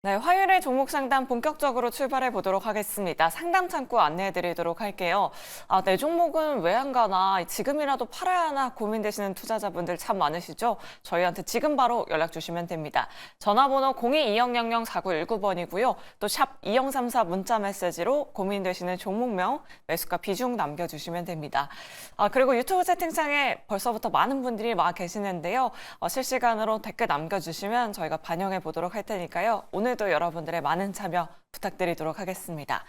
네, 화요일에 종목 상담 본격적으로 출발해 보도록 하겠습니다. 상담 창구 안내해 드리도록 할게요. 내 종목은 왜 안 가나, 지금이라도 팔아야 하나 고민되시는 투자자분들 참 많으시죠? 저희한테 지금 바로 연락 주시면 됩니다. 전화번호 02-2000-4919번이고요. 또 샵 2034 문자 메시지로 고민되시는 종목명, 매수가 비중 남겨주시면 됩니다. 그리고 유튜브 채팅창에 벌써부터 많은 분들이 와 계시는데요. 실시간으로 댓글 남겨주시면 저희가 반영해 보도록 할 테니까요. 오늘도 여러분들의 많은 참여 부탁드리도록 하겠습니다.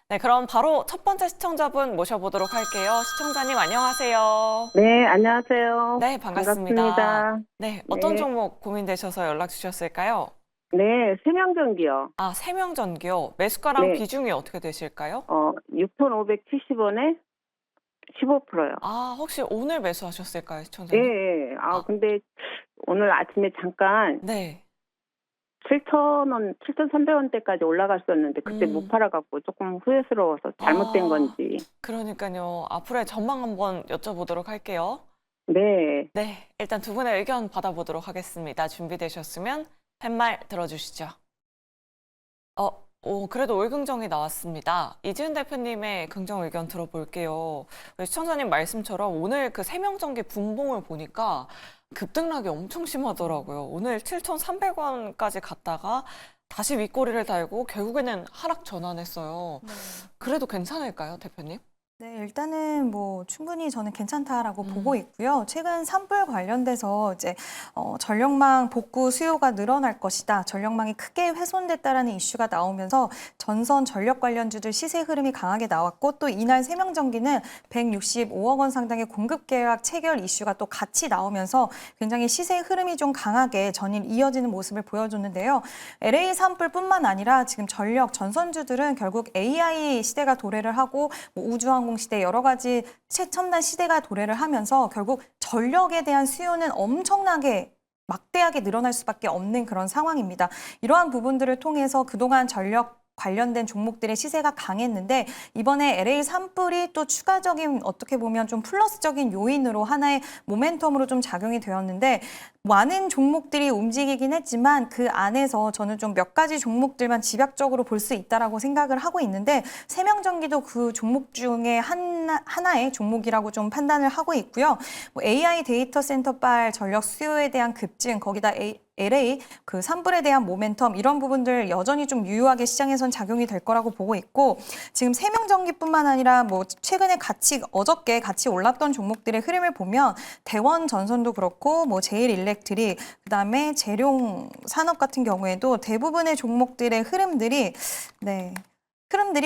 네, 그럼 바로 첫 번째 시청자분 모셔보도록 할게요. 시청자님 안녕하세요. 네, 안녕하세요. 네, 반갑습니다. 반갑습니다. 네, 어떤 네. 종목 고민되셔서 연락 주셨을까요? 네, 세명전기요. 세명전기요. 매수가랑 네. 비중이 어떻게 되실까요? 6,570원에 15%요. 혹시 오늘 매수하셨을까요, 예, 시청자님? 예. 근데 오늘 아침에 잠깐 네. 7,000원, 7,300원대까지 올라갔었는데 그때 못 팔아갖고 조금 후회스러워서 잘못된 건지. 그러니까요. 앞으로의 전망 한번 여쭤보도록 할게요. 네. 네, 일단 두 분의 의견 받아보도록 하겠습니다. 준비되셨으면 팻말 들어주시죠. 그래도 올긍정이 나왔습니다. 이지은 대표님의 긍정 의견 들어볼게요. 시청자님 말씀처럼 오늘 그 세명전기 분봉을 보니까 급등락이 엄청 심하더라고요. 오늘 7,300원까지 갔다가 다시 윗꼬리를 달고 결국에는 하락 전환했어요. 네. 그래도 괜찮을까요, 대표님? 네, 일단은 뭐 충분히 저는 괜찮다라고 보고 있고요. 최근 산불 관련돼서 이제 전력망 복구 수요가 늘어날 것이다. 전력망이 크게 훼손됐다라는 이슈가 나오면서 전선 전력 관련주들 시세 흐름이 강하게 나왔고 또 이날 세명전기는 165억 원 상당의 공급 계약 체결 이슈가 또 같이 나오면서 굉장히 시세 흐름이 좀 강하게 전일 이어지는 모습을 보여줬는데요. LA 산불뿐만 아니라 지금 전력 전선주들은 결국 AI 시대가 도래를 하고 뭐 우주항공 시대 여러 가지 최첨단 시대가 도래를 하면서 결국 전력에 대한 수요는 엄청나게 막대하게 늘어날 수밖에 없는 그런 상황입니다. 이러한 부분들을 통해서 그동안 전력 관련된 종목들의 시세가 강했는데 이번에 LA 산불이 또 추가적인 어떻게 보면 좀 플러스적인 요인으로 하나의 모멘텀으로 좀 작용이 되었는데 많은 종목들이 움직이긴 했지만 그 안에서 저는 좀 몇 가지 종목들만 집약적으로 볼 수 있다라고 생각을 하고 있는데 세명전기도 그 종목 중에 하나의 종목이라고 좀 판단을 하고 있고요. 뭐 AI 데이터 센터발 전력 수요에 대한 급증 거기다 LA 그 산불에 대한 모멘텀 이런 부분들 여전히 좀 유효하게 시장에선 작용이 될 거라고 보고 있고 지금 세명전기뿐만 아니라 뭐 최근에 어저께 같이 올랐던 종목들의 흐름을 보면 대원 전선도 그렇고 뭐 제일일렉트릭 그다음에 재룡 산업 같은 경우에도 대부분의 종목들의 흐름들이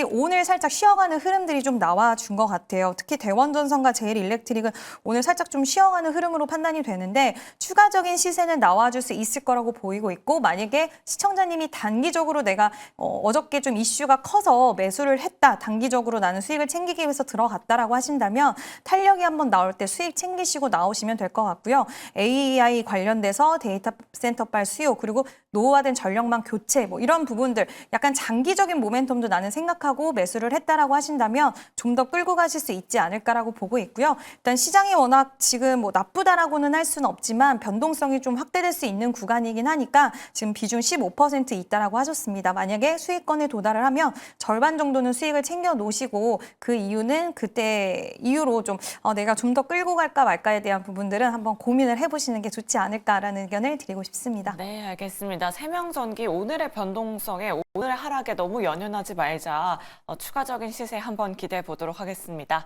오늘 살짝 쉬어가는 흐름들이 좀 나와준 것 같아요. 특히 대원전선과 제일일렉트릭은 오늘 살짝 좀 쉬어가는 흐름으로 판단이 되는데 추가적인 시세는 나와줄 수 있을 거라고 보이고 있고 만약에 시청자님이 단기적으로 내가 어저께 좀 이슈가 커서 매수를 했다. 단기적으로 나는 수익을 챙기기 위해서 들어갔다라고 하신다면 탄력이 한번 나올 때 수익 챙기시고 나오시면 될 것 같고요. AI 관련돼서 데이터 센터발 수요 그리고 노후화된 전력망 교체 뭐 이런 부분들 약간 장기적인 모멘텀도 나는 생각하고 매수를 했다라고 하신다면 좀 더 끌고 가실 수 있지 않을까라고 보고 있고요. 일단 시장이 워낙 지금 뭐 나쁘다라고는 할 수는 없지만 변동성이 좀 확대될 수 있는 구간이긴 하니까 지금 비중 15% 있다라고 하셨습니다. 만약에 수익권에 도달을 하면 절반 정도는 수익을 챙겨 놓으시고 그 이유는 그때 이유로 좀 내가 좀 더 끌고 갈까 말까에 대한 부분들은 한번 고민을 해보시는 게 좋지 않을까라는 의견을 드리고 싶습니다. 네, 알겠습니다. 세명전기 오늘의 변동성에 오늘의 하락에 너무 연연하지 말자. 추가적인 시세 한번 기대해 보도록 하겠습니다.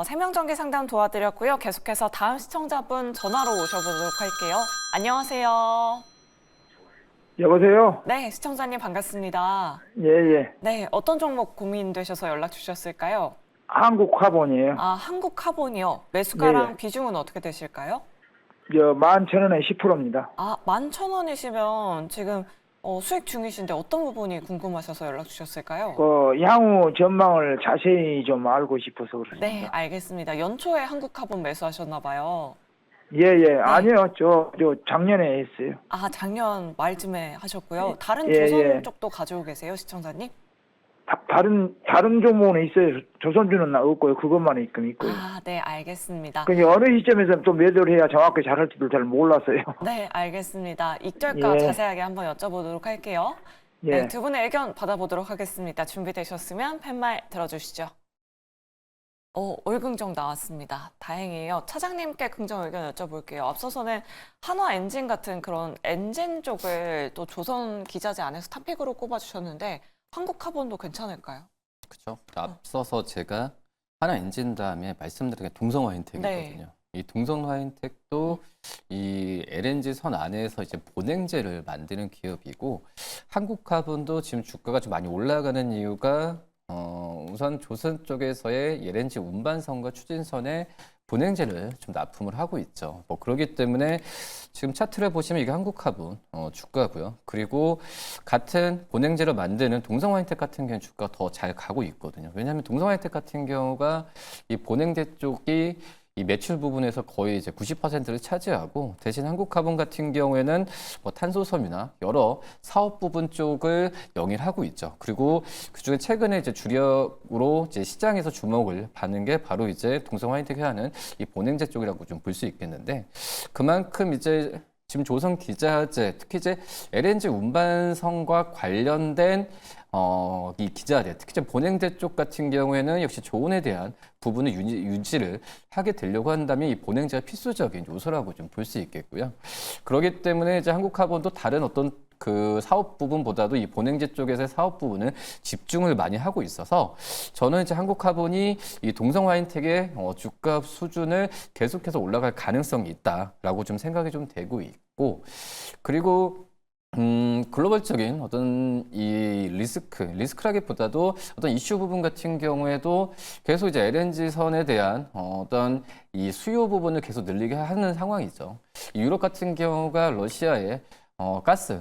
세명전기 상담 도와드렸고요. 계속해서 다음 시청자분 전화로 오셔보도록 할게요. 안녕하세요. 여보세요? 네, 시청자님 반갑습니다. 예. 네, 어떤 종목 고민되셔서 연락 주셨을까요? 한국화본이에요. 한국카본이요. 매수가랑 예. 비중은 어떻게 되실까요? 11,000원에 10%입니다. 11,000원이시면 지금 수익 중이신데 어떤 부분이 궁금하셔서 연락 주셨을까요? 향후 전망을 자세히 좀 알고 싶어서 그렇습니다. 네, 알겠습니다. 연초에 한국카본 매수하셨나 봐요. 아니요. 저 작년에 했어요. 작년 말쯤에 하셨고요. 다른 예, 조선 예. 쪽도 가지고 계세요, 시청자님? 다른 종목은 있어요. 조선주는 없고요. 그것만 있고요. 네, 알겠습니다. 어느 시점에서 또 매도를 해야 정확히 잘할지도 잘 몰랐어요. 네, 알겠습니다. 익절가 예. 자세하게 한번 여쭤보도록 할게요. 예. 네, 두 분의 의견 받아보도록 하겠습니다. 준비되셨으면 팻말 들어주시죠. 올긍정 나왔습니다. 다행이에요. 차장님께 긍정 의견 여쭤볼게요. 앞서서는 한화 엔진 같은 그런 엔진 쪽을 또 조선 기자재 안에서 탑픽으로 꼽아주셨는데 한국카본도 괜찮을까요? 그렇죠. 앞서서 제가 하나 엔진 다음에 말씀드린 게 동성 화인텍이거든요. 이 동성 화인텍도 이 LNG 선 안에서 이제 보냉제를 만드는 기업이고 한국카본도 지금 주가가 좀 많이 올라가는 이유가 우선 조선 쪽에서의 LNG 운반선과 추진선에 보냉제를 좀 납품을 하고 있죠. 뭐 그렇기 때문에 지금 차트를 보시면 이게 한국화분 주가고요. 그리고 같은 보냉제를 만드는 동성화이텍 같은 경우는 주가가 더 잘 가고 있거든요. 왜냐하면 동성화이텍 같은 경우가 이 보냉제 쪽이 이 매출 부분에서 거의 이제 90%를 차지하고 대신 한국화분 같은 경우에는 뭐 탄소섬유나 여러 사업 부분 쪽을 영위하고 있죠. 그리고 그중에 최근에 이제 주력으로 이제 시장에서 주목을 받는 게 바로 이제 동성 화이텍이 하는 이 보냉제 쪽이라고 좀 볼 수 있겠는데 그만큼 이제 지금 조선 기자재 특히 이제 LNG 운반선과 관련된 이 기자재, 특히 이제 보냉제 쪽 같은 경우에는 역시 조언에 대한 부분을 유지를 하게 되려고 한다면 이 보냉제가 필수적인 요소라고 좀 볼 수 있겠고요. 그렇기 때문에 이제 한국카본도 다른 어떤 그 사업 부분보다도 이 보냉제 쪽에서의 사업 부분은 집중을 많이 하고 있어서 저는 이제 한국카본이 이 동성화인텍의 주가 수준을 계속해서 올라갈 가능성이 있다라고 좀 생각이 좀 되고 있고 그리고 글로벌적인 어떤 이 리스크라기보다도 어떤 이슈 부분 같은 경우에도 계속 이제 LNG 선에 대한 어떤 이 수요 부분을 계속 늘리게 하는 상황이죠. 유럽 같은 경우가 러시아의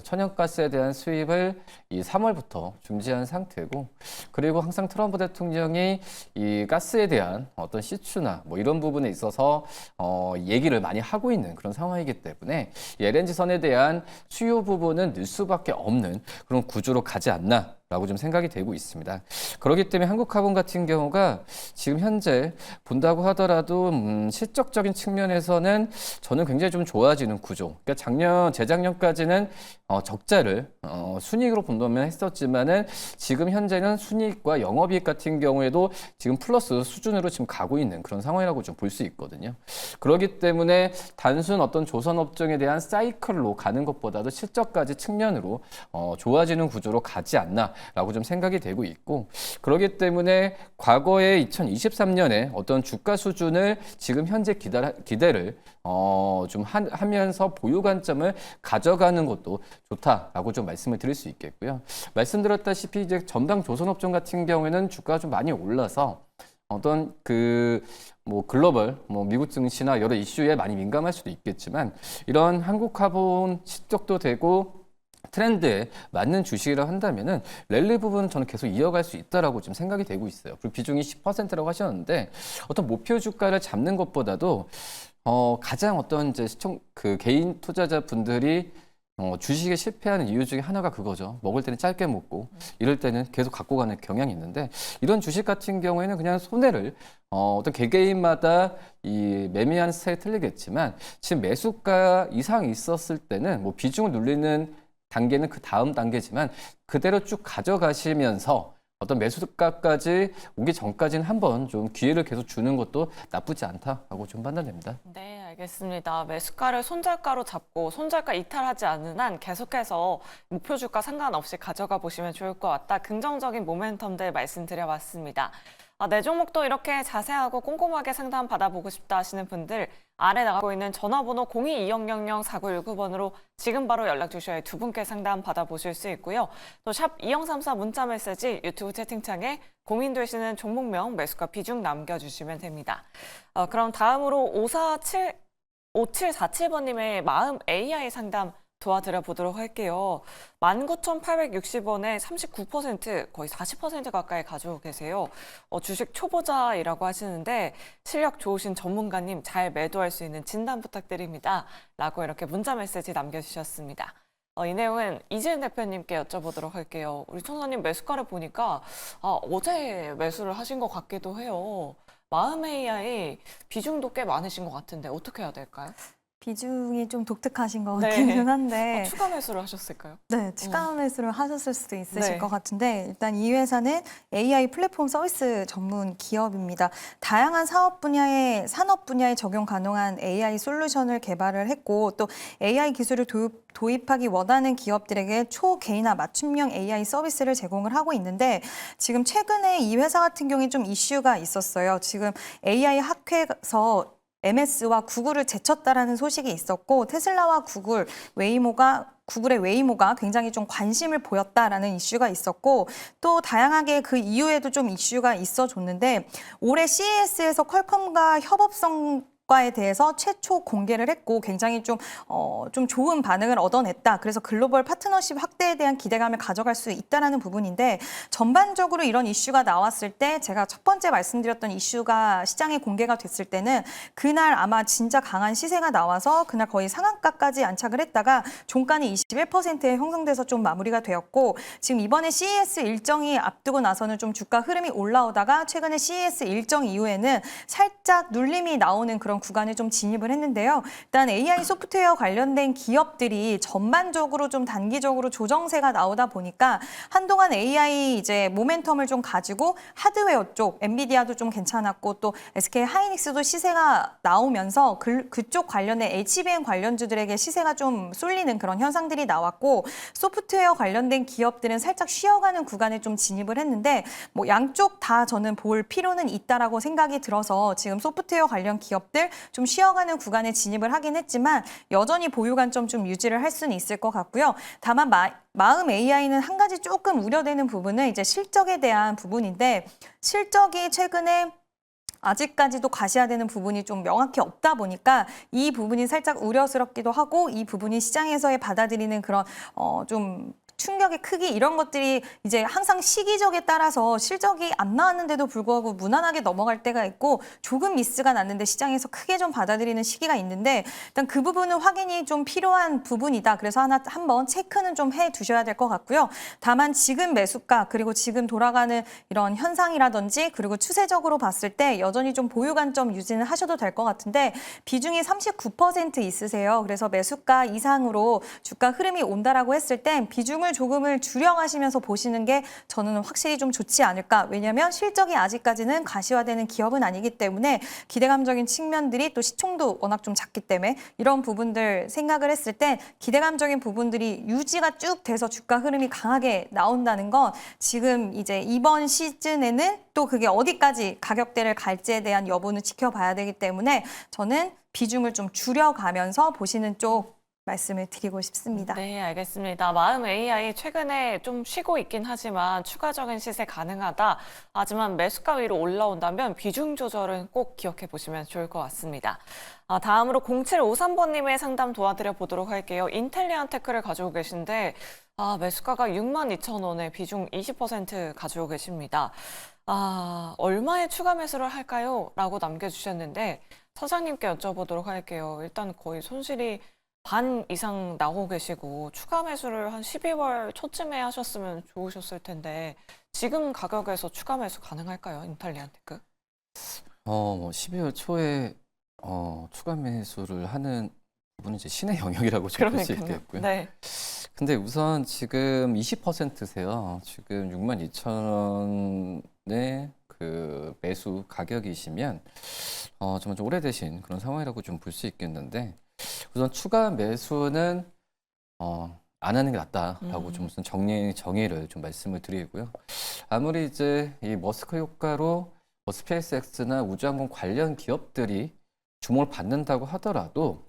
천연가스에 대한 수입을 이 3월부터 중지한 상태고, 그리고 항상 트럼프 대통령이 이 가스에 대한 어떤 시추나 뭐 이런 부분에 있어서 얘기를 많이 하고 있는 그런 상황이기 때문에 이 LNG 선에 대한 수요 부분은 늘 수밖에 없는 그런 구조로 가지 않나. 라고 좀 생각이 되고 있습니다. 그렇기 때문에 한국카본 같은 경우가 지금 현재 본다고 하더라도 실적적인 측면에서는 저는 굉장히 좀 좋아지는 구조. 그러니까 재작년까지는 적자를 순이익으로 본다면 했었지만은 지금 현재는 순이익과 영업이익 같은 경우에도 지금 플러스 수준으로 지금 가고 있는 그런 상황이라고 좀 볼 수 있거든요. 그렇기 때문에 단순 어떤 조선업종에 대한 사이클로 가는 것보다도 실적까지 측면으로 좋아지는 구조로 가지 않나. 라고 좀 생각이 되고 있고 그렇기 때문에 과거에 2023년에 어떤 주가 수준을 지금 현재 기대를 좀 하면서 보유 관점을 가져가는 것도 좋다라고 좀 말씀을 드릴 수 있겠고요. 말씀드렸다시피 이제 전방 조선업종 같은 경우에는 주가가 좀 많이 올라서 어떤 뭐 글로벌 미국 증시나 여러 이슈에 많이 민감할 수도 있겠지만 이런 한국카본 실적도 되고 트렌드에 맞는 주식이라고 한다면은 랠리 부분은 저는 계속 이어갈 수 있다라고 지금 생각이 되고 있어요. 그리고 비중이 10%라고 하셨는데 어떤 목표 주가를 잡는 것보다도 가장 어떤 이제 개인 투자자 분들이 주식에 실패하는 이유 중에 하나가 그거죠. 먹을 때는 짧게 먹고 이럴 때는 계속 갖고 가는 경향이 있는데 이런 주식 같은 경우에는 그냥 손해를 어떤 개개인마다 이 매매하는 스타일이 틀리겠지만 지금 매수가 이상 있었을 때는 뭐 비중을 눌리는 단계는 그 다음 단계지만 그대로 쭉 가져가시면서 어떤 매수가까지 오기 전까지는 한번 좀 기회를 계속 주는 것도 나쁘지 않다라고 좀 판단됩니다. 네, 알겠습니다. 매수가를 손절가로 잡고 손절가 이탈하지 않는 한 계속해서 목표 주가 상관없이 가져가 보시면 좋을 것 같다. 긍정적인 모멘텀들 말씀드려봤습니다. 내 종목도 이렇게 자세하고 꼼꼼하게 상담 받아보고 싶다 하시는 분들 아래 나가고 있는 전화번호 0220004919번으로 지금 바로 연락 주셔야 두 분께 상담 받아보실 수 있고요. 또 샵 2034 문자 메시지 유튜브 채팅창에 고민되시는 종목명 매수가 비중 남겨주시면 됩니다. 그럼 다음으로 5747번님의 마음 AI 상담 도와드려 보도록 할게요. 19,860원에 39% 거의 40% 가까이 가지고 계세요. 주식 초보자이라고 하시는데 실력 좋으신 전문가님 잘 매도할 수 있는 진단 부탁드립니다. 라고 이렇게 문자 메시지 남겨주셨습니다. 이 내용은 이지은 대표님께 여쭤보도록 할게요. 우리 총사님 매수가를 보니까 어제 매수를 하신 것 같기도 해요. 마음 AI 비중도 꽤 많으신 것 같은데 어떻게 해야 될까요? 비중이 좀 독특하신 것 네. 같기는 한데 추가 매수를 하셨을까요? 네, 추가 매수를 하셨을 수도 있으실 네. 것 같은데 일단 이 회사는 AI 플랫폼 서비스 전문 기업입니다. 다양한 사업 분야의 산업 분야에 적용 가능한 AI 솔루션을 개발을 했고 또 AI 기술을 도입하기 원하는 기업들에게 초개인화 맞춤형 AI 서비스를 제공을 하고 있는데 지금 최근에 이 회사 같은 경우에 좀 이슈가 있었어요. 지금 AI 학회에서 MS와 구글을 제쳤다라는 소식이 있었고 테슬라와 구글의 웨이모가 굉장히 좀 관심을 보였다라는 이슈가 있었고 또 다양하게 그 이후에도 좀 이슈가 있어줬는데 올해 CES에서 퀄컴과 협업성과에 대해서 최초 공개를 했고 굉장히 좀 좋은 반응을 얻어냈다. 그래서 글로벌 파트너십 확대에 대한 기대감을 가져갈 수 있다라는 부분인데 전반적으로 이런 이슈가 나왔을 때 제가 첫 번째 말씀드렸던 이슈가 시장에 공개가 됐을 때는 그날 아마 진짜 강한 시세가 나와서 그날 거의 상한가까지 안착을 했다가 종가는 21%에 형성돼서 좀 마무리가 되었고 지금 이번에 CES 일정이 앞두고 나서는 좀 주가 흐름이 올라오다가 최근에 CES 일정 이후에는 살짝 눌림이 나오는 그런 구간에 좀 진입을 했는데요. 일단 AI 소프트웨어 관련된 기업들이 전반적으로 좀 단기적으로 조정세가 나오다 보니까 한동안 AI 이제 모멘텀을 좀 가지고 하드웨어 쪽 엔비디아도 좀 괜찮았고 또 SK 하이닉스도 시세가 나오면서 그쪽 관련된 HBM 관련주들에게 시세가 좀 쏠리는 그런 현상들이 나왔고 소프트웨어 관련된 기업들은 살짝 쉬어가는 구간에 좀 진입을 했는데 뭐 양쪽 다 저는 볼 필요는 있다라고 생각이 들어서 지금 소프트웨어 관련 기업들 좀 쉬어가는 구간에 진입을 하긴 했지만 여전히 보유 관점 좀 유지를 할 수는 있을 것 같고요. 다만 마음 AI는 한 가지 조금 우려되는 부분은 이제 실적에 대한 부분인데 실적이 최근에 아직까지도 가시화되는 부분이 좀 명확히 없다 보니까 이 부분이 살짝 우려스럽기도 하고 이 부분이 시장에서의 받아들이는 그런 좀 충격의 크기 이런 것들이 이제 항상 시기적에 따라서 실적이 안 나왔는데도 불구하고 무난하게 넘어갈 때가 있고 조금 미스가 났는데 시장에서 크게 좀 받아들이는 시기가 있는데 일단 그 부분은 확인이 좀 필요한 부분이다. 그래서 한번 체크는 좀 해 두셔야 될 것 같고요. 다만 지금 매수가 그리고 지금 돌아가는 이런 현상이라든지 그리고 추세적으로 봤을 때 여전히 좀 보유 관점 유지는 하셔도 될 것 같은데 비중이 39% 있으세요. 그래서 매수가 이상으로 주가 흐름이 온다라고 했을 땐 비중을 조금을 줄여가시면서 보시는 게 저는 확실히 좀 좋지 않을까. 왜냐하면 실적이 아직까지는 가시화되는 기업은 아니기 때문에 기대감적인 측면들이 또 시총도 워낙 좀 작기 때문에 이런 부분들 생각을 했을 때 기대감적인 부분들이 유지가 쭉 돼서 주가 흐름이 강하게 나온다는 건 지금 이제 이번 시즌에는 또 그게 어디까지 가격대를 갈지에 대한 여부는 지켜봐야 되기 때문에 저는 비중을 좀 줄여가면서 보시는 쪽 말씀을 드리고 싶습니다. 네, 알겠습니다. 마음 AI 최근에 좀 쉬고 있긴 하지만 추가적인 시세 가능하다. 하지만 매수가 위로 올라온다면 비중 조절은 꼭 기억해 보시면 좋을 것 같습니다. 다음으로 0753번님의 상담 도와드려 보도록 할게요. 인텔리안 테크를 가지고 계신데 매수가가 62,000원에 비중 20% 가지고 계십니다. 얼마에 추가 매수를 할까요? 라고 남겨주셨는데 사장님께 여쭤보도록 할게요. 일단 거의 손실이 반 이상 나오고 계시고 추가 매수를 한 12월 초쯤에 하셨으면 좋으셨을 텐데 지금 가격에서 추가 매수 가능할까요? 인텔리안 테크? 12월 초에 추가 매수를 하는 부분은 이제 신의 영역이라고 좀 볼 수 있겠고요. 네. 근데 우선 지금 20%세요. 지금 62,000원의 그 매수 가격이시면 정말 좀 오래되신 그런 상황이라고 좀 볼 수 있겠는데 우선 추가 매수는 안 하는 게 낫다라고 좀 우선 정의를 좀 말씀을 드리고요. 아무리 이제 이 머스크 효과로 스페이스X나 우주항공 관련 기업들이 주목을 받는다고 하더라도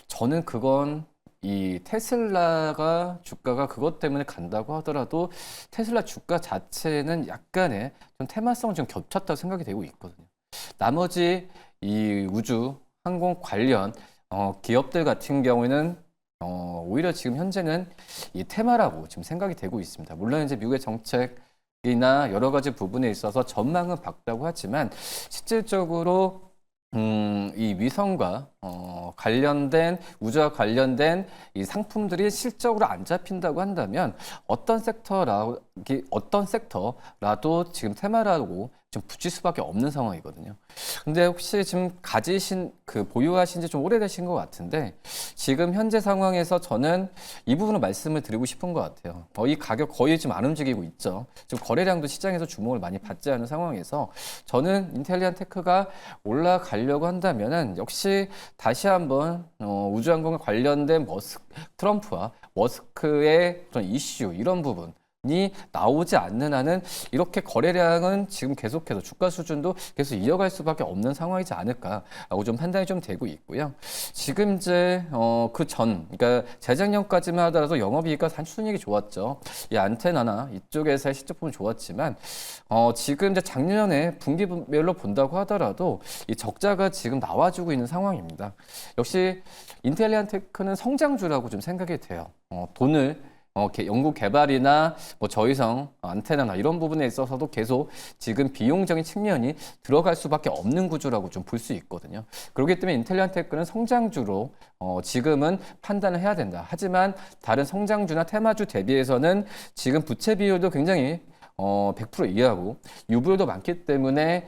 저는 그건 이 테슬라가 주가가 그것 때문에 간다고 하더라도 테슬라 주가 자체는 약간의 좀 테마성을 좀 겹쳤다고 생각이 되고 있거든요. 나머지 이 우주 항공 관련 기업들 같은 경우에는 오히려 지금 현재는 이 테마라고 지금 생각이 되고 있습니다. 물론 이제 미국의 정책이나 여러 가지 부분에 있어서 전망은 밝다고 하지만 실질적으로 이 위성과 관련된 우주와 관련된 이 상품들이 실적으로 안 잡힌다고 한다면 어떤 섹터라도 지금 테마라고 좀 붙일 수밖에 없는 상황이거든요. 근데 혹시 지금 보유하신 지 좀 오래되신 것 같은데 지금 현재 상황에서 저는 이 부분을 말씀을 드리고 싶은 것 같아요. 이 가격 거의 지금 안 움직이고 있죠. 지금 거래량도 시장에서 주목을 많이 받지 않은 상황에서 저는 인텔리안 테크가 올라가려고 한다면은 역시 다시 한번 우주항공에 관련된 트럼프와 머스크의 그런 이슈 이런 부분 이 나오지 않는 한은 이렇게 거래량은 지금 계속해서 주가 수준도 계속 이어갈 수밖에 없는 상황이지 않을까라고 좀 판단이 좀 되고 있고요. 지금 이제 그러니까 재작년까지만 하더라도 영업이익과 순이익이 좋았죠. 이 안테나나 이쪽에서의 실적 부분 좋았지만 지금 이제 작년에 분기별로 본다고 하더라도 이 적자가 지금 나와주고 있는 상황입니다. 역시 인텔리안 테크는 성장주라고 좀 생각이 돼요. 돈을 연구 개발이나 저위성 안테나나 이런 부분에 있어서도 계속 지금 비용적인 측면이 들어갈 수밖에 없는 구조라고 좀 볼 수 있거든요. 그렇기 때문에 인텔리안 테크는 성장주로 지금은 판단을 해야 된다. 하지만 다른 성장주나 테마주 대비해서는 지금 부채 비율도 굉장히 100% 이하고 유보율도 많기 때문에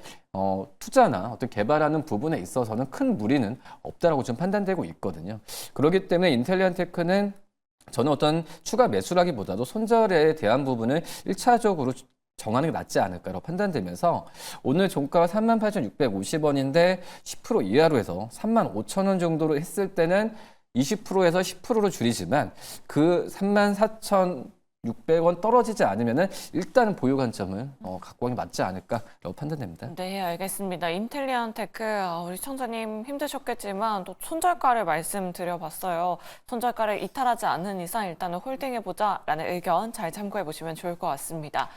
투자나 어떤 개발하는 부분에 있어서는 큰 무리는 없다라고 좀 판단되고 있거든요. 그렇기 때문에 인텔리안 테크는 저는 어떤 추가 매수라기보다도 손절에 대한 부분을 1차적으로 정하는 게 낫지 않을까라고 판단되면서 오늘 종가가 38,650원인데 10% 이하로 해서 35,000원 정도로 했을 때는 20%에서 10%로 줄이지만 그 34,600원 떨어지지 않으면은 일단은 보유 관점을 갖고 가는 게 맞지 않을까라고 판단됩니다. 네, 알겠습니다. 인텔리안 테크 우리 시청자님 힘드셨겠지만 또 손절가를 말씀드려봤어요. 손절가를 이탈하지 않는 이상 일단은 홀딩해보자라는 의견 잘 참고해보시면 좋을 것 같습니다.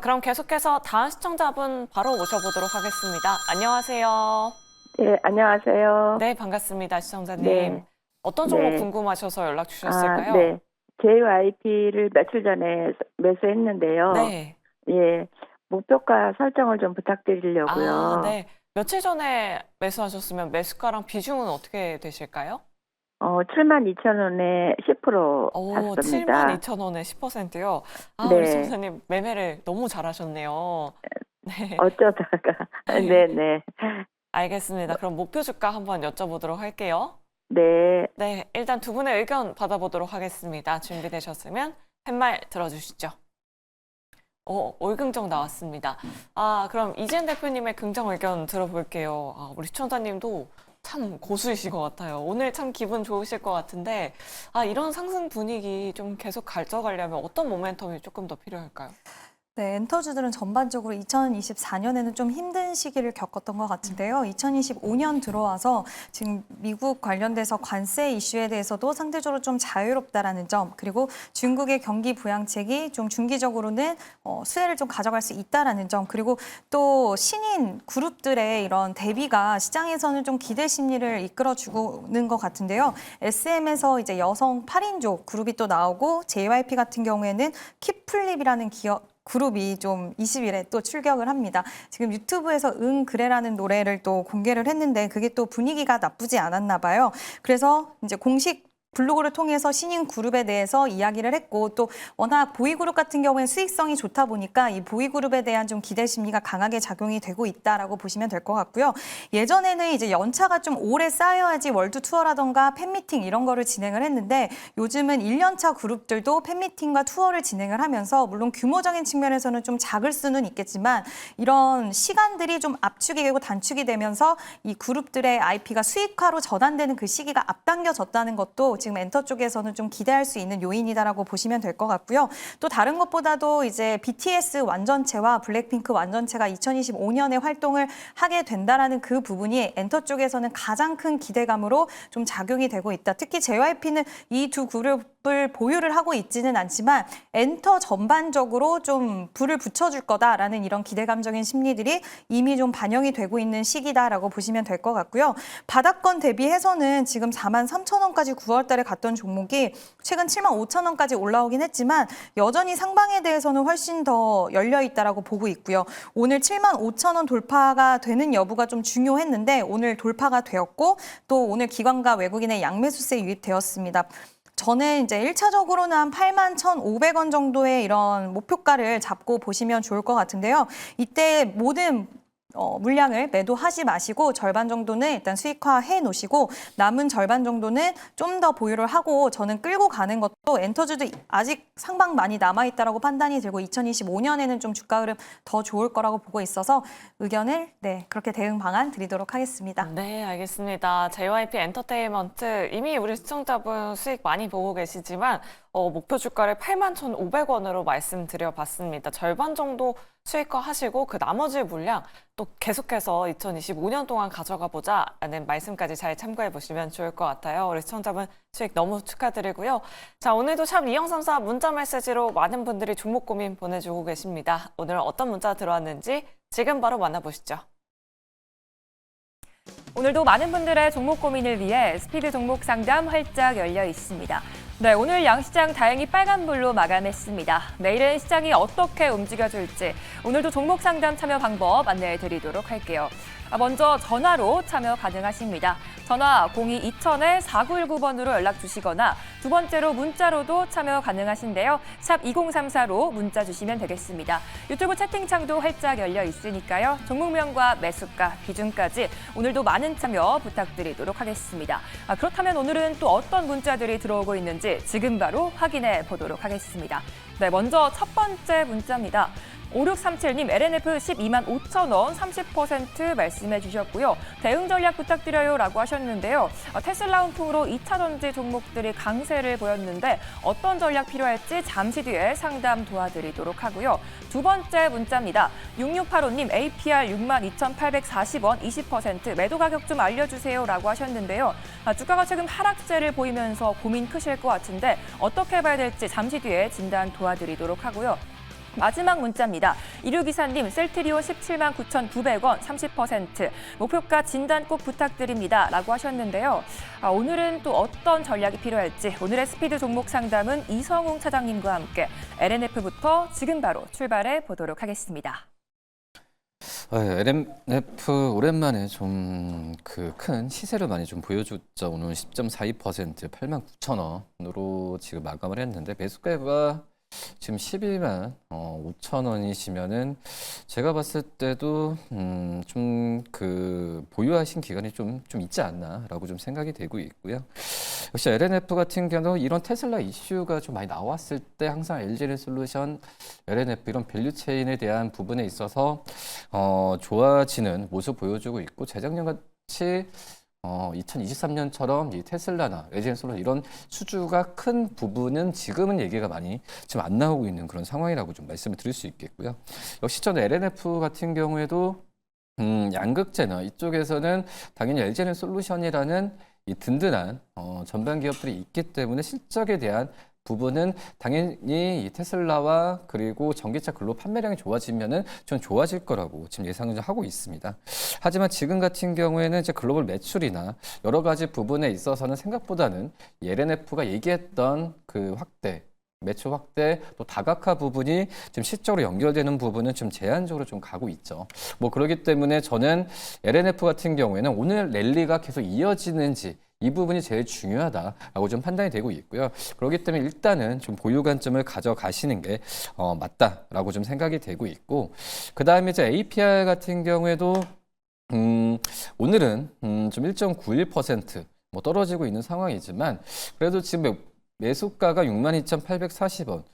그럼 계속해서 다음 시청자분 바로 모셔보도록 하겠습니다. 안녕하세요. 네, 안녕하세요. 네, 반갑습니다. 시청자님. 네. 어떤 종목 네. 궁금하셔서 연락 주셨을까요? 네. JYP를 며칠 전에 매수했는데요. 네. 예, 목표가 설정을 좀 부탁드리려고요. 네. 며칠 전에 매수하셨으면 매수가랑 비중은 어떻게 되실까요? 72,000원에 10% 샀습니다. 72,000원에 10%요? 네. 우리 시청자님 매매를 너무 잘하셨네요. 네. 어쩌다가. 네네. 알겠습니다. 그럼 목표 주가 한번 여쭤보도록 할게요. 네. 네, 일단 두 분의 의견 받아보도록 하겠습니다. 준비되셨으면 팻말 들어주시죠. 올긍정 나왔습니다. 그럼 이재현 대표님의 긍정 의견 들어볼게요. 우리 시청자님도 참 고수이신 것 같아요. 오늘 참 기분 좋으실 것 같은데, 이런 상승 분위기 좀 계속 가져가려면 어떤 모멘텀이 조금 더 필요할까요? 네, 엔터주들은 전반적으로 2024년에는 좀 힘든 시기를 겪었던 것 같은데요. 2025년 들어와서 지금 미국 관련돼서 관세 이슈에 대해서도 상대적으로 좀 자유롭다라는 점, 그리고 중국의 경기 부양책이 좀 중기적으로는 수혜를 좀 가져갈 수 있다라는 점, 그리고 또 신인 그룹들의 이런 대비가 시장에서는 좀 기대 심리를 이끌어주는 것 같은데요. SM에서 이제 여성 8인조 그룹이 또 나오고 JYP 같은 경우에는 킵플립이라는 그룹이 좀 20일에 또 출격을 합니다. 지금 유튜브에서 응 그래라는 노래를 또 공개를 했는데 그게 또 분위기가 나쁘지 않았나 봐요. 그래서 이제 공식 블로그를 통해서 신인 그룹에 대해서 이야기를 했고 또 워낙 보이그룹 같은 경우에는 수익성이 좋다 보니까 이 보이그룹에 대한 좀 기대 심리가 강하게 작용이 되고 있다라고 보시면 될 것 같고요. 예전에는 이제 연차가 좀 오래 쌓여야지 월드 투어라던가 팬미팅 이런 거를 진행을 했는데 요즘은 1년차 그룹들도 팬미팅과 투어를 진행을 하면서 물론 규모적인 측면에서는 좀 작을 수는 있겠지만 이런 시간들이 좀 압축이 되고 단축이 되면서 이 그룹들의 IP가 수익화로 전환되는 그 시기가 앞당겨졌다는 것도 지금 엔터 쪽에서는 좀 기대할 수 있는 요인이다라고 보시면 될 것 같고요. 또 다른 것보다도 이제 BTS 완전체와 블랙핑크 완전체가 2025년에 활동을 하게 된다라는 그 부분이 엔터 쪽에서는 가장 큰 기대감으로 좀 작용이 되고 있다. 특히 JYP는 이 두 그룹을 보유를 하고 있지는 않지만 엔터 전반적으로 좀 불을 붙여줄 거다라는 이런 기대감적인 심리들이 이미 좀 반영이 되고 있는 시기다라고 보시면 될 것 같고요. 바닥권 대비해서는 지금 43,000원까지 9월 달에 갔던 종목이 최근 75,000원까지 올라오긴 했지만 여전히 상방에 대해서는 훨씬 더 열려 있다라고 보고 있고요. 오늘 75,000원 돌파가 되는 여부가 좀 중요했는데 오늘 돌파가 되었고 또 오늘 기관과 외국인의 양매수세 유입되었습니다. 저는 이제 1차적으로는 한 81,500원 정도의 이런 목표가를 잡고 보시면 좋을 것 같은데요. 이때 모든 물량을 매도하지 마시고 절반 정도는 일단 수익화해 놓으시고 남은 절반 정도는 좀 더 보유를 하고 저는 끌고 가는 것도 엔터주도 아직 상방 많이 남아있다라고 판단이 들고 2025년에는 좀 주가 흐름 더 좋을 거라고 보고 있어서 의견을 그렇게 대응 방안 드리도록 하겠습니다. 네, 알겠습니다. JYP 엔터테인먼트 이미 우리 시청자분 수익 많이 보고 계시지만 목표 주가를 81,500원으로 말씀드려봤습니다. 절반 정도 수익화하시고 그 나머지 물량 또 계속해서 2025년 동안 가져가 보자라는 말씀까지 잘 참고해 보시면 좋을 것 같아요. 우리 시청자분 수익 너무 축하드리고요. 자, 오늘도 샵 2034 문자 메시지로 많은 분들이 종목 고민 보내주고 계십니다. 오늘 어떤 문자 들어왔는지 지금 바로 만나보시죠. 오늘도 많은 분들의 종목 고민을 위해 스피드 종목 상담 활짝 열려 있습니다. 네, 오늘 양시장 다행히 빨간불로 마감했습니다. 내일은 시장이 어떻게 움직여줄지 오늘도 종목 상담 참여 방법 안내해 드리도록 할게요. 먼저 전화로 참여 가능하십니다. 전화 02-2000-4919번으로 연락 주시거나 두 번째로 문자로도 참여 가능하신데요. 샵 2034로 문자 주시면 되겠습니다. 유튜브 채팅창도 활짝 열려 있으니까요. 종목명과 매수가, 기준까지 오늘도 많은 참여 부탁드리도록 하겠습니다. 그렇다면 오늘은 또 어떤 문자들이 들어오고 있는지 지금 바로 확인해 보도록 하겠습니다. 네, 먼저 첫 번째 문자입니다. 5637님 LNF 12만 5천 원 30% 말씀해 주셨고요. 대응 전략 부탁드려요 라고 하셨는데요. 테슬라 운풍으로 2차 전지 종목들이 강세를 보였는데 어떤 전략 필요할지 잠시 뒤에 상담 도와드리도록 하고요. 두 번째 문자입니다. 6685님 APR 62,840원 20% 매도 가격 좀 알려주세요 라고 하셨는데요. 주가가 최근 하락세를 보이면서 고민 크실 것 같은데 어떻게 봐야 될지 잠시 뒤에 진단 도와드리도록 하고요. 마지막 문자입니다. 1624님 셀트리온 17만 9,900원 30% 목표가 진단 꼭 부탁드립니다 라고 하셨는데요. 오늘은 또 어떤 전략이 필요할지 오늘의 스피드 종목 상담은 이성웅 차장님과 함께 LNF부터 지금 바로 출발해 보도록 하겠습니다. LNF 오랜만에 좀 큰 시세를 많이 좀 보여줬죠. 오늘 10.42% 89,000원으로 지금 마감을 했는데 매수가가 지금 12만 5천 원이시면은 제가 봤을 때도 좀 보유하신 기간이 좀 있지 않나라고 좀 생각이 되고 있고요. 역시 LNF 같은 경우 이런 테슬라 이슈가 좀 많이 나왔을 때 항상 LG에너지솔루션, LNF 이런 밸류 체인에 대한 부분에 있어서 좋아지는 모습 보여주고 있고 재작년 같이 2023년처럼 이 테슬라나 LG에너지솔루션 이런 수주가 큰 부분은 지금은 얘기가 많이 지금 안 나오고 있는 그런 상황이라고 좀 말씀을 드릴 수 있겠고요. 역시 저는 LNF 같은 경우에도 양극재나 이쪽에서는 당연히 LG에너지솔루션이라는 이 든든한 전반 기업들이 있기 때문에 실적에 대한 부분은 당연히 이 테슬라와 그리고 전기차 글로벌 판매량이 좋아지면은 좀 좋아질 거라고 지금 예상을 하고 있습니다. 하지만 지금 같은 경우에는 이제 글로벌 매출이나 여러 가지 부분에 있어서는 생각보다는 LNF가 얘기했던 그 확대, 매출 확대, 또 다각화 부분이 지금 실적으로 연결되는 부분은 좀 제한적으로 좀 가고 있죠. 그렇기 때문에 저는 LNF 같은 경우에는 오늘 랠리가 계속 이어지는지 이 부분이 제일 중요하다라고 좀 판단이 되고 있고요. 그렇기 때문에 일단은 좀 보유 관점을 가져가시는 게 맞다라고 좀 생각이 되고 있고, 그 다음에 이제 APR 같은 경우에도 오늘은 좀 1.91% 떨어지고 있는 상황이지만 그래도 지금 매수가가 62,840원.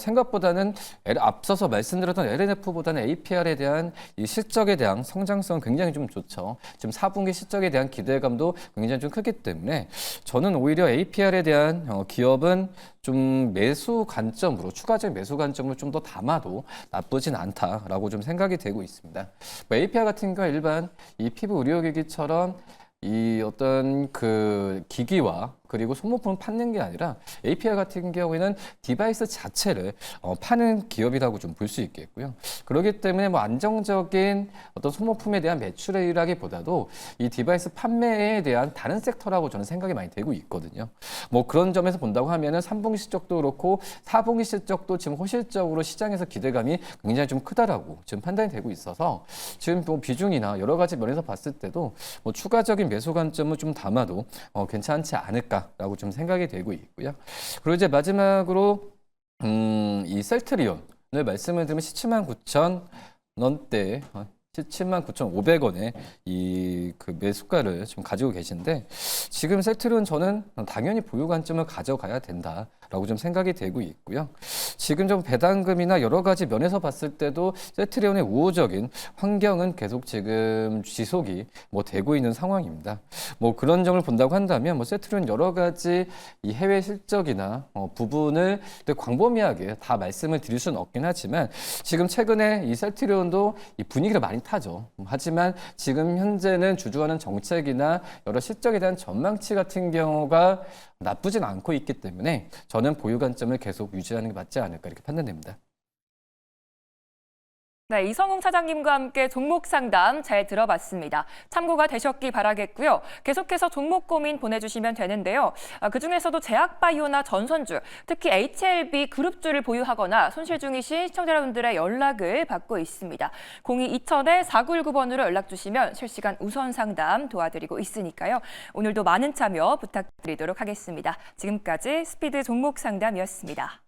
생각보다는 앞서서 말씀드렸던 LNF보다는 APR에 대한 이 실적에 대한 성장성 굉장히 좀 좋죠. 지금 4분기 실적에 대한 기대감도 굉장히 좀 크기 때문에 저는 오히려 APR에 대한 기업은 좀 매수 관점으로 추가적인 매수 관점으로 좀 더 담아도 나쁘진 않다라고 좀 생각이 되고 있습니다. APR 같은 경우 일반 이 피부 의료기기처럼 이 어떤 기기와 그리고 소모품을 파는 게 아니라 APR 같은 경우에는 디바이스 자체를 파는 기업이라고 좀 볼 수 있겠고요. 그렇기 때문에 안정적인 어떤 소모품에 대한 매출이라기보다도 이 디바이스 판매에 대한 다른 섹터라고 저는 생각이 많이 되고 있거든요. 그런 점에서 본다고 하면은 3분기 실적도 그렇고 4분기 실적도 지금 호실적으로 시장에서 기대감이 굉장히 좀 크다라고 지금 판단이 되고 있어서 지금 비중이나 여러 가지 면에서 봤을 때도 추가적인 매수 관점을 좀 담아도 괜찮지 않을까. 않을까라고 좀 생각이 되고 있고요. 그리고 이제 마지막으로 이 셀트리온을 말씀을 드리면 179,000원대 179,500원에 이 그 매수가를 좀 가지고 계신데 지금 셀트리온 저는 당연히 보유 관점을 가져가야 된다라고 좀 생각이 되고 있고요. 지금 좀 배당금이나 여러 가지 면에서 봤을 때도 셀트리온의 우호적인 환경은 계속 지금 지속이 되고 있는 상황입니다. 그런 점을 본다고 한다면 셀트리온 여러 가지 이 해외 실적이나 부분을 광범위하게 다 말씀을 드릴 수는 없긴 하지만 지금 최근에 이 셀트리온도 이 분위기를 많이 타죠. 하지만 지금 현재는 주주하는 정책이나 여러 실적에 대한 전망치 같은 경우가 나쁘진 않고 있기 때문에 저는 보유 관점을 계속 유지하는 게 맞지 않을까 이렇게 판단됩니다. 네, 이성웅 차장님과 함께 종목 상담 잘 들어봤습니다. 참고가 되셨기 바라겠고요. 계속해서 종목 고민 보내주시면 되는데요. 그중에서도 제약바이오나 전선주, 특히 HLB 그룹주를 보유하거나 손실 중이신 시청자 여러분들의 연락을 받고 있습니다. 02-2000-4919번으로 연락 주시면 실시간 우선 상담 도와드리고 있으니까요. 오늘도 많은 참여 부탁드리도록 하겠습니다. 지금까지 스피드 종목 상담이었습니다.